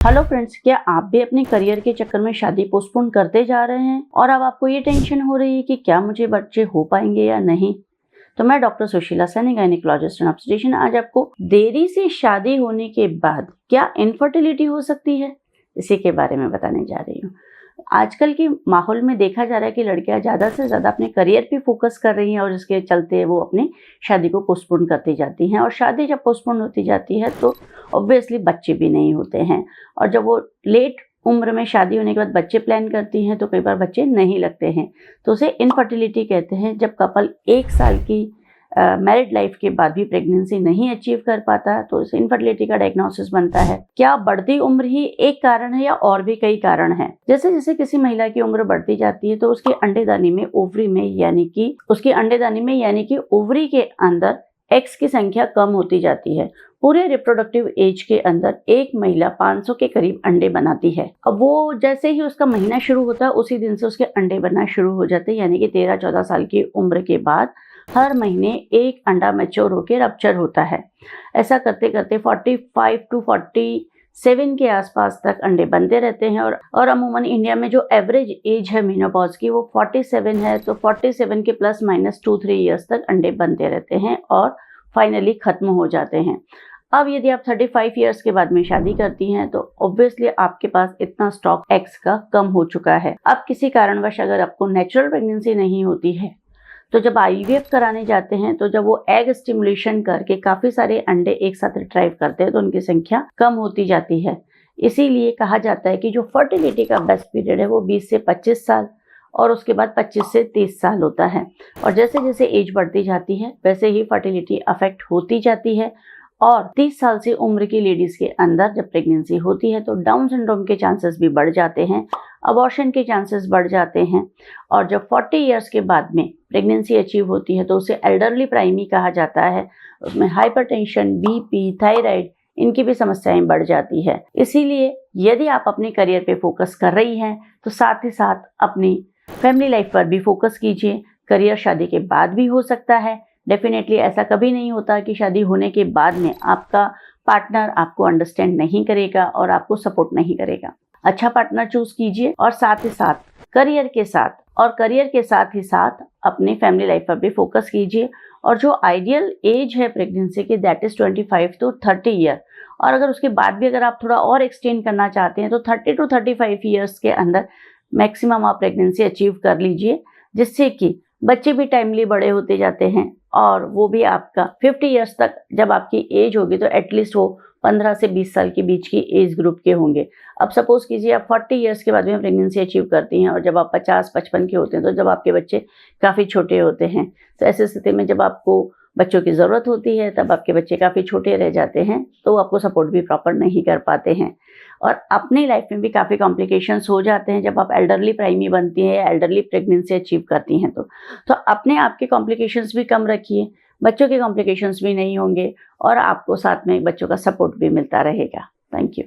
Hello friends, क्या आप भी अपने करियर के चक्कर में शादी पोस्टपोन करते जा रहे हैं और अब आपको ये टेंशन हो रही है कि क्या मुझे बच्चे हो पाएंगे या नहीं। तो मैं doctor Sushila Saini, gynaecologist and obstetrician, आज आपको देरी से शादी होने के बाद क्या इनफर्टिलिटी हो सकती है इसी के बारे में बताने जा रही हूँ। आजकल के माहौल में देखा जा रहा है कि लड़कियां ज़्यादा से ज़्यादा अपने करियर पे फोकस कर रही हैं और इसके चलते वो अपनी शादी को पोस्टपोन करती जाती हैं, और शादी जब पोस्टपोन होती जाती है तो ऑब्वियसली बच्चे भी नहीं होते हैं। और जब वो लेट उम्र में शादी होने के बाद बच्चे प्लान करती हैं तो कई बार बच्चे नहीं लगते हैं, तो उसे इनफर्टिलिटी कहते हैं। जब कपल 1 साल की मैरिड लाइफ के बाद भी प्रेगनेंसी नहीं अचीव कर पाता तो इस इनफर्टिलिटी का डायग्नोसिस बनता है। क्या बढ़ती उम्र ही एक कारण है या और भी कई कारण हैं? जैसे जैसे किसी महिला की उम्र बढ़ती जाती है तो उसके अंडेदानी में, ओवरी में, यानी कि ओवरी के अंदर एक्स की संख्या कम होती जाती है। पूरे रिप्रोडक्टिव एज के अंदर एक महिला 500 के करीब अंडे बनाती है। अब वो जैसे ही उसका महीना शुरू होता है उसी दिन से उसके अंडे बनना शुरू हो जाते हैं, यानी कि 13-14 साल की उम्र के बाद हर महीने एक अंडा मैच्योर होकर रप्चर होता है। ऐसा करते करते 45 टू 47 के आसपास तक अंडे बनते रहते हैं। और अमूमन इंडिया में जो एवरेज एज है मेनोपॉज की वो 47 है, तो 47 के प्लस माइनस 2-3 ईयर्स तक अंडे बनते रहते हैं और फाइनली खत्म हो जाते हैं। अब यदि आप 35 ईयर्स के बाद में शादी करती हैं तो ऑब्वियसली आपके पास इतना स्टॉक एग्स का कम हो चुका है। अब किसी कारणवश अगर आपको नेचुरल प्रेगनेंसी नहीं होती है तो जब आईवीएफ कराने जाते हैं तो जब वो एग स्टिमुलेशन करके काफी सारे अंडे एक साथ रिट्राइव करते हैं तो उनकी संख्या कम होती जाती है। इसीलिए कहा जाता है कि जो फर्टिलिटी का बेस्ट पीरियड है वो 20 से 25 साल और उसके बाद 25 से 30 साल होता है। और जैसे जैसे एज बढ़ती जाती है वैसे ही फर्टिलिटी अफेक्ट होती जाती है। और 30 साल से उम्र की लेडीज के अंदर जब प्रेगनेंसी होती है तो डाउन सिंड्रोम के चांसेस भी बढ़ जाते हैं, अबॉर्शन के चांसेस बढ़ जाते हैं। और जब 40 इयर्स के बाद में प्रेगनेंसी अचीव होती है तो उसे एल्डरली प्राइमी कहा जाता है। उसमें हाइपरटेंशन, बीपी, थायराइड, इनकी भी समस्याएं बढ़ जाती है। इसीलिए यदि आप अपने करियर पे फोकस कर रही हैं तो साथ ही साथ अपनी फैमिली लाइफ पर भी फोकस कीजिए। करियर शादी के बाद भी हो सकता है। डेफिनेटली ऐसा कभी नहीं होता कि शादी होने के बाद में आपका पार्टनर आपको अंडरस्टैंड नहीं करेगा और आपको सपोर्ट नहीं करेगा। अच्छा पार्टनर चूज कीजिए और साथ ही साथ करियर के साथ ही साथ अपनी फैमिली लाइफ पर भी फोकस कीजिए। और जो आइडियल एज है प्रेगनेंसी की, दैट इज 25 टू 30 ईयर। और अगर उसके बाद भी अगर आप थोड़ा और एक्सटेंड करना चाहते हैं तो 30 टू 35 ईयर्स के अंदर मैक्सिमम आप प्रेगनेंसी अचीव कर लीजिए, जिससे कि बच्चे भी टाइमली बड़े होते जाते हैं। और वो भी आपका 50 इयर्स तक जब आपकी एज होगी तो एटलीस्ट वो 15 से 20 साल के बीच की एज ग्रुप के होंगे। अब सपोज कीजिए आप 40 इयर्स के बाद में प्रेगनेंसी अचीव करती हैं और जब आप 50-55 के होते हैं तो जब आपके बच्चे काफ़ी छोटे होते हैं, तो ऐसी स्थिति में जब आपको बच्चों की ज़रूरत होती है तब आपके बच्चे काफ़ी छोटे रह जाते हैं, तो आपको सपोर्ट भी प्रॉपर नहीं कर पाते हैं। और अपनी लाइफ में भी काफ़ी कॉम्प्लिकेशंस हो जाते हैं जब आप एल्डरली प्राइमी बनती हैं या एल्डरली प्रेगनेंसी अचीव करती हैं तो अपने आप के कॉम्प्लिकेशंस भी कम रखिए, बच्चों के कॉम्प्लिकेशंस भी नहीं होंगे और आपको साथ में बच्चों का सपोर्ट भी मिलता रहेगा। Thank you.